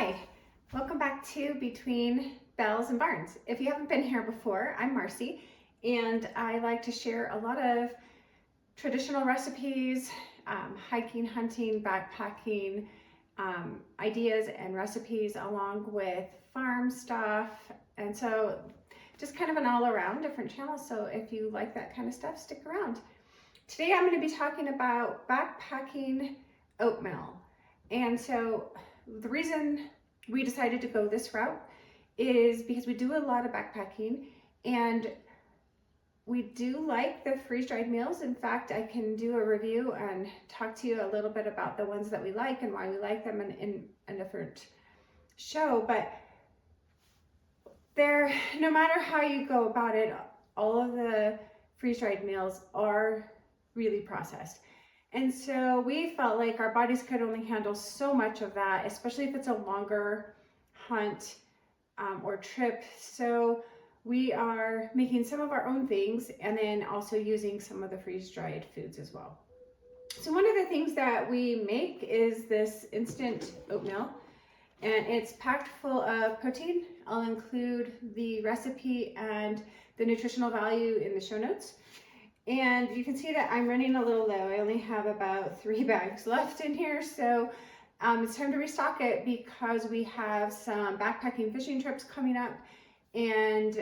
Hi, welcome back to Between Bells and Barns. If you haven't been here before, I'm Marcy, and I like to share a lot of traditional recipes, hiking, hunting, backpacking, ideas and recipes along with farm stuff. And so just kind of an all around different channel. So if you like that kind of stuff, stick around. Today I'm going to be talking about backpacking oatmeal. And so the reason we decided to go this route is because we do a lot of backpacking and we do like the freeze-dried meals. In fact, I can do a review and talk to you a little bit about the ones that we like and why we like them in a different show. But no matter how you go about it, all of the freeze-dried meals are really processed. And so we felt like our bodies could only handle so much of that, especially if it's a longer hunt or trip. So we are making some of our own things and then also using some of the freeze-dried foods as well. So one of the things that we make is this instant oatmeal, and it's packed full of protein. I'll include the recipe and the nutritional value in the show notes. And you can see that I'm running a little low. I only have about 3 bags left in here. So it's time to restock it because we have some backpacking fishing trips coming up. And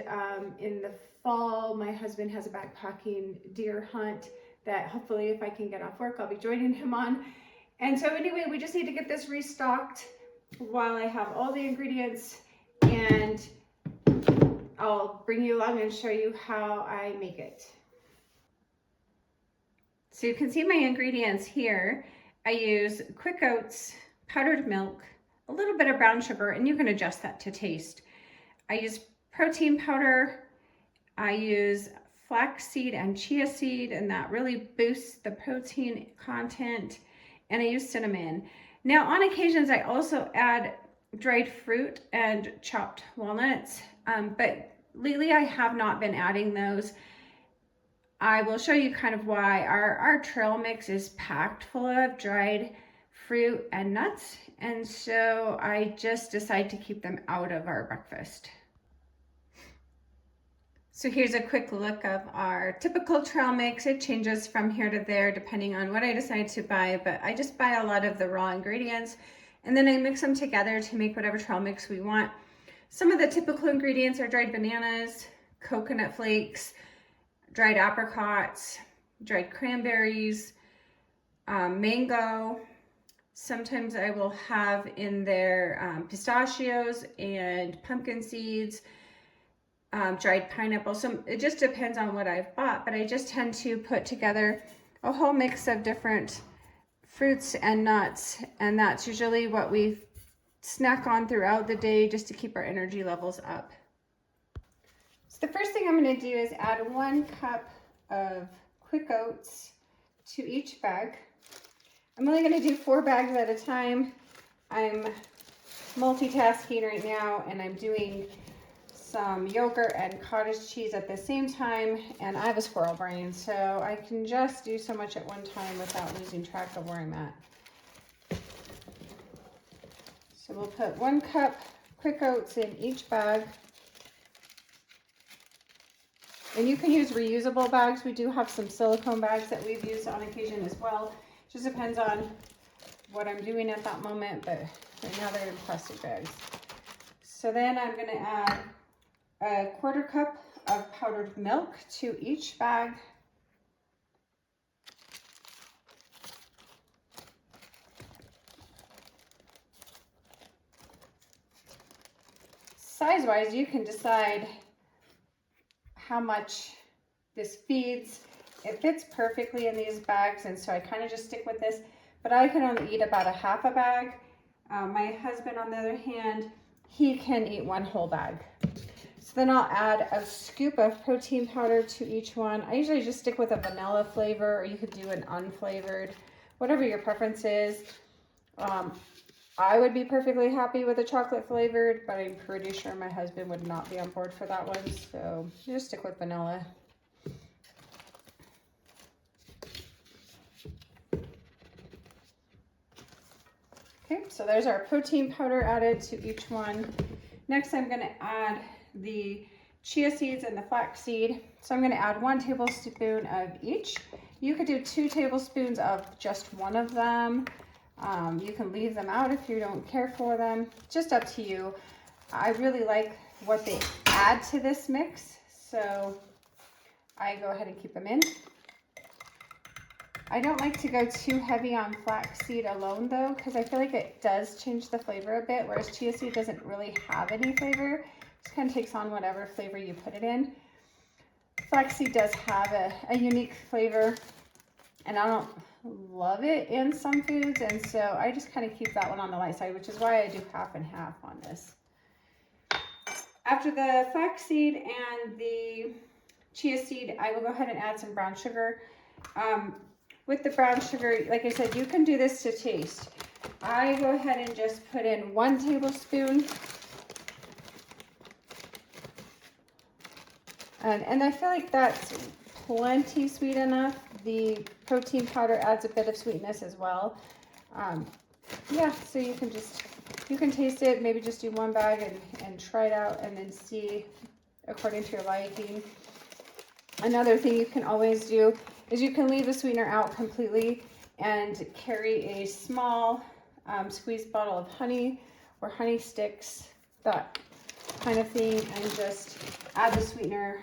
in the fall, my husband has a backpacking deer hunt that hopefully if I can get off work, I'll be joining him on. And so anyway, we just need to get this restocked while I have all the ingredients, and I'll bring you along and show you how I make it. So you can see my ingredients here. I use quick oats, powdered milk, a little bit of brown sugar, and you can adjust that to taste. I use protein powder. I use flax seed and chia seed, and that really boosts the protein content. And I use cinnamon. Now, on occasions, I also add dried fruit and chopped walnuts, but lately I have not been adding those. I will show you kind of why. Our trail mix is packed full of dried fruit and nuts, and so I just decide to keep them out of our breakfast. So here's a quick look of our typical trail mix. It changes from here to there depending on what I decide to buy, but I just buy a lot of the raw ingredients and then I mix them together to make whatever trail mix we want. Some of the typical ingredients are dried bananas, coconut flakes, dried apricots, dried cranberries, mango. Sometimes I will have in there pistachios and pumpkin seeds, dried pineapple. So it just depends on what I've bought, but I just tend to put together a whole mix of different fruits and nuts, and that's usually what we snack on throughout the day just to keep our energy levels up. So the first thing I'm going to do is add 1 cup of quick oats to each bag. I'm only going to do 4 bags at a time. I'm multitasking right now and I'm doing some yogurt and cottage cheese at the same time, and I have a squirrel brain, so I can just do so much at one time without losing track of where I'm at. So we'll put 1 cup quick oats in each bag. And you can use reusable bags. We do have some silicone bags that we've used on occasion as well. Just depends on what I'm doing at that moment, but right now they're in plastic bags. So then I'm going to add a 1/4 cup of powdered milk to each bag. Size-wise, you can decide how much this feeds. It fits perfectly in these bags, and so I kind of just stick with this, but I can only eat about 1/2 bag. My husband, on the other hand, he can eat 1 whole bag. So then I'll add a scoop of protein powder to each one. I usually just stick with a vanilla flavor, or you could do an unflavored, whatever your preference is. I would be perfectly happy with a chocolate flavored, but I'm pretty sure my husband would not be on board for that one, so just stick with vanilla. Okay, So there's our protein powder added to each one. Next, I'm going to add the chia seeds and the flax seed. So I'm going to add 1 tablespoon of each. You could do 2 tablespoons of just one of them. You can leave them out if you don't care for them. Just up to you. I really like what they add to this mix, so I go ahead and keep them in. I don't like to go too heavy on flaxseed alone though, because I feel like it does change the flavor a bit, whereas chia seed doesn't really have any flavor. It just kind of takes on whatever flavor you put it in. Flaxseed does have a unique flavor, and I don't love it in some foods, and so I just kind of keep that one on the light side, which is why I do half and half on this. After the flaxseed and the chia seed, I will go ahead and add some brown sugar. With the brown sugar, like I said, you can do this to taste. I go ahead and just put in 1 tablespoon. And I feel like that's plenty sweet enough. The protein powder adds a bit of sweetness as well. Yeah, so you can taste it, maybe just do 1 bag and try it out and then see according to your liking. Another thing you can always do is you can leave the sweetener out completely and carry a small squeezed bottle of honey or honey sticks, that kind of thing, and just add the sweetener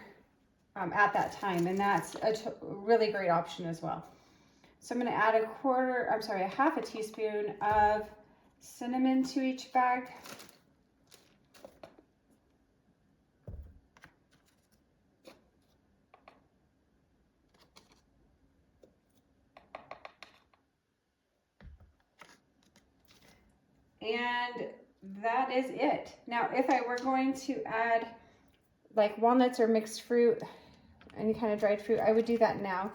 at that time, and that's a really great option as well. So I'm going to add a half a teaspoon of cinnamon to each bag. And that is it. Now, if I were going to add like walnuts or mixed fruit, any kind of dried fruit, I would do that now.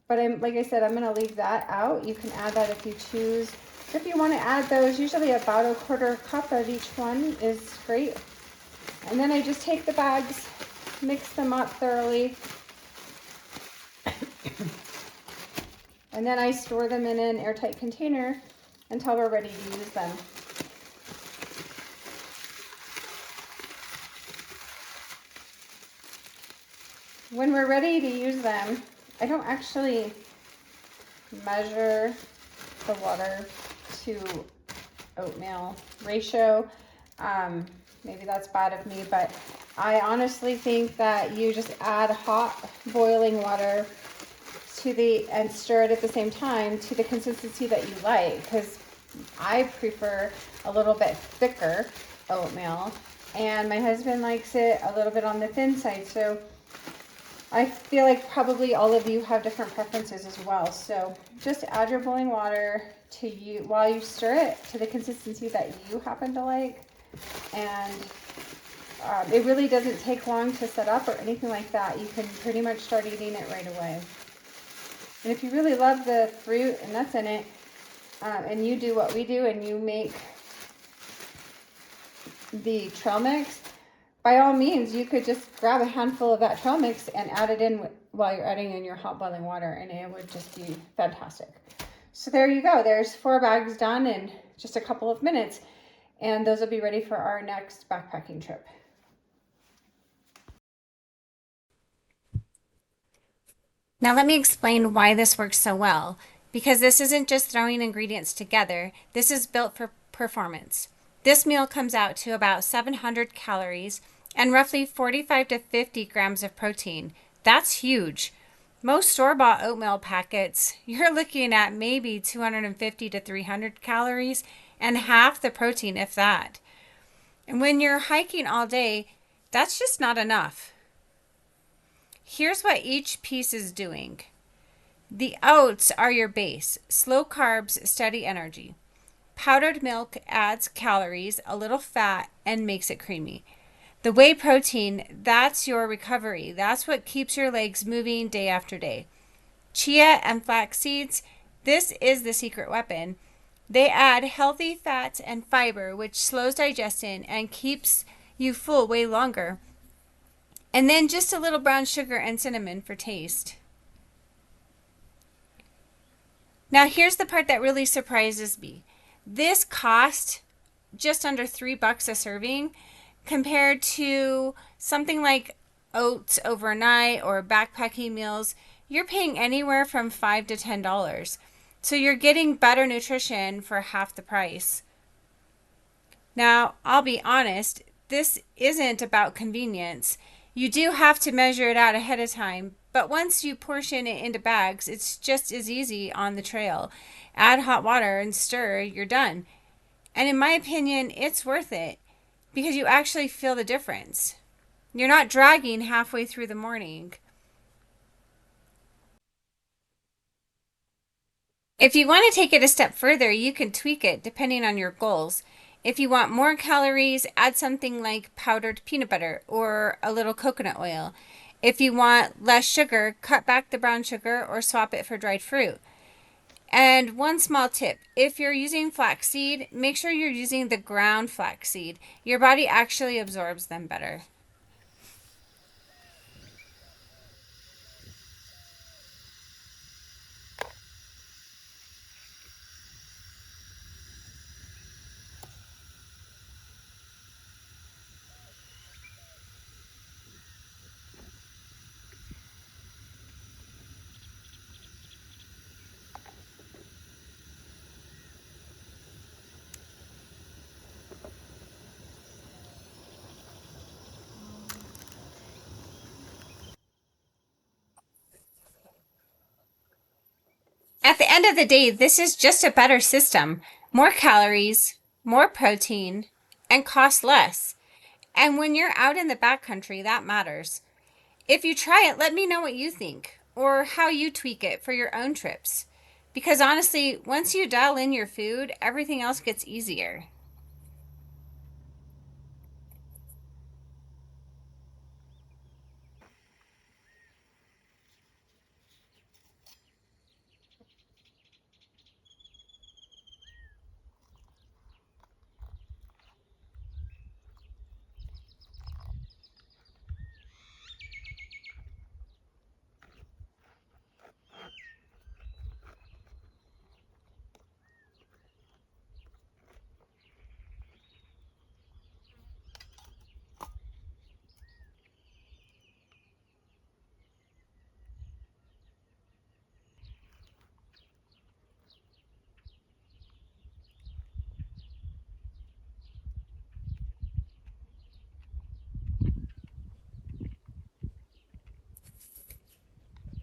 But like I said, I'm going to leave that out. You can add that if you choose. If you want to add those, usually about a 1/4 cup of each one is great. And then I just take the bags, mix them up thoroughly, and then I store them in an airtight container until we're ready to use them. When we're ready to use them, I don't actually measure the water to oatmeal ratio. Maybe that's bad of me, but I honestly think that you just add hot boiling water and stir it at the same time to the consistency that you like, because I prefer a little bit thicker oatmeal and my husband likes it a little bit on the thin side. So I feel like probably all of you have different preferences as well. So just add your boiling water while you stir it to the consistency that you happen to like. And it really doesn't take long to set up or anything like that. You can pretty much start eating it right away. And if you really love the fruit and nuts in it, and you do what we do and you make the trail mix, by all means, you could just grab a handful of that trail mix and add it in while you're adding in your hot boiling water, and it would just be fantastic. So there you go. There's 4 bags done in just a couple of minutes, and those will be ready for our next backpacking trip. Now let me explain why this works so well, because this isn't just throwing ingredients together. This is built for performance. This meal comes out to about 700 calories and roughly 45 to 50 grams of protein. That's huge. Most store-bought oatmeal packets, you're looking at maybe 250 to 300 calories and half the protein, if that. And when you're hiking all day, that's just not enough. Here's what each piece is doing. The oats are your base, slow carbs, steady energy. Powdered milk adds calories, a little fat, and makes it creamy. The whey protein, that's your recovery. That's what keeps your legs moving day after day. Chia and flax seeds, this is the secret weapon. They add healthy fats and fiber, which slows digestion and keeps you full way longer. And then just a little brown sugar and cinnamon for taste. Now here's the part that really surprises me. This cost just under $3 a serving compared to something like oats overnight or backpacking meals. You're paying anywhere from $5 to $10. So you're getting better nutrition for half the price. Now, I'll be honest, this isn't about convenience. You do have to measure it out ahead of time, but once you portion it into bags, it's just as easy on the trail. Add hot water and stir, you're done. And in my opinion, it's worth it because you actually feel the difference. You're not dragging halfway through the morning. If you want to take it a step further, you can tweak it depending on your goals. If you want more calories, add something like powdered peanut butter or a little coconut oil. If you want less sugar, cut back the brown sugar or swap it for dried fruit. And one small tip, if you're using flaxseed, make sure you're using the ground flaxseed. Your body actually absorbs them better. At the end of the day, this is just a better system. More calories, more protein, and cost less. And when you're out in the backcountry, that matters. If you try it, let me know what you think or how you tweak it for your own trips. Because honestly, once you dial in your food, everything else gets easier.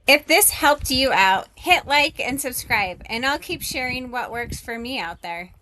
If this helped you out, hit like and subscribe, and I'll keep sharing what works for me out there.